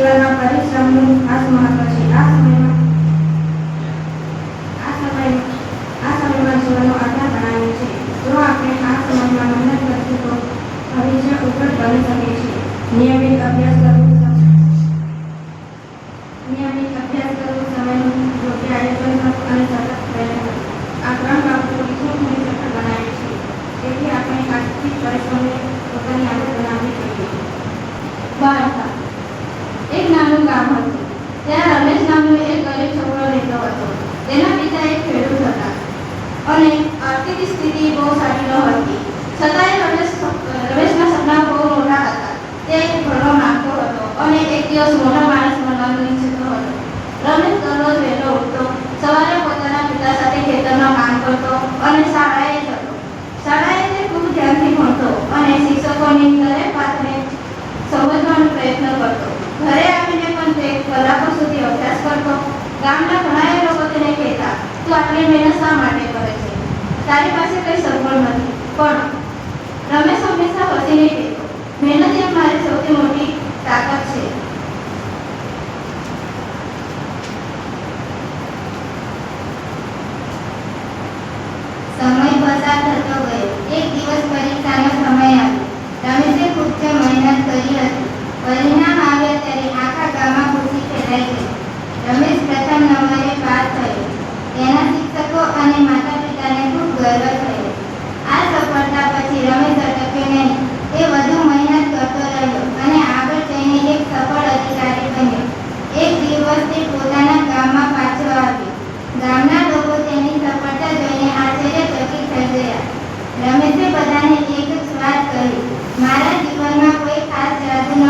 જીવનમાં પરિશ્રમનું ખાસ મહત્વ છે. આ સમયમાં જીવનનો આધાર બનાવે છે. જો આપણે આ સમયમાં મહેનત કરીશું તો ભવિષ્ય ઉજ્જવળ બની શકે છે. નિયમિત અભ્યાસ કરવો, સમયનું યોગ્ય આયોજન કરવું અને સતત પ્રયત્ન કરવો. આ 3 બાબતો વિશ્વને સફળ બનાવે છે. તેથી આપણે આજથી પરિશ્રમને પોતાની આદત બનાવવી જોઈએ. વાર્તા. એક નાનું ગામ હતું. ત્યાં રમેશ નામનો એક ગરીબ છોકરો રહેતો હતો. તેના પિતા એક ખેડૂત હતા અને આર્થિક સ્થિતિ બહુ સારી ન હતી. છતાંય રમેશના સપના બહુ મોટા હતા. તે ભણવા માંગતો હતો અને એક દિવસ મોટો માણસ બનવાનું ઈચ્છતો હતો. રમેશ દરરોજ વહેલો ઉઠતો, સવારે પોતાના પિતા સાથે ખેતરમાં કામ કરતો અને શાળાએ જતો. શાળાએ તે ખૂબ ધ્યાનથી ભણતો અને શિક્ષકોની દરેક વાતને સમજવાનો પ્રયત્ન કરતો. ઘરે આવીને પણ તે કલાકો સુધી અભ્યાસ કરતો. ગામના ઘણા લોકો તેને કહેતા, તું આટલી મહેનત શા માટે કરે છે? તારી પાસે કંઈ સગવડ નથી. પણ રમેશ હંમેશા હસીને કહેતો, મહેનત એ મારી સૌથી મોટી તાકાત છે. સમય પસાર થતો ગયો. એક દિવસ પરીક્ષાનો સમય આવ્યો. રમેશે ખૂબ જ મહેનત કરી હતી. પરિણામ આવ્યા ત્યારે આખા ગામમાં ખુશી ફેલાઈ ગઈ. રમેશ પ્રથમ નંબરે પાસ થયો. તેના શિક્ષકો અને માતા પિતાને ખૂબ ગર્વ થયો. આ સફળતા પછી રમેશ અટક્યો નહીં. તે વધુ મહેનત કરતો રહ્યો અને આગળ જઈને એક સફળ અધિકારી બન્યો. એક દિવસ તે પોતાના ગામમાં પાછો આવ્યો. ગામના લોકો તેની સફળતા જોઈને આશ્ચર્યચકિત થઈ ગયા. રમેશે બધાને એક જ વાત કહી, મારા જીવનમાં કોઈ ખાસ જાદુ ન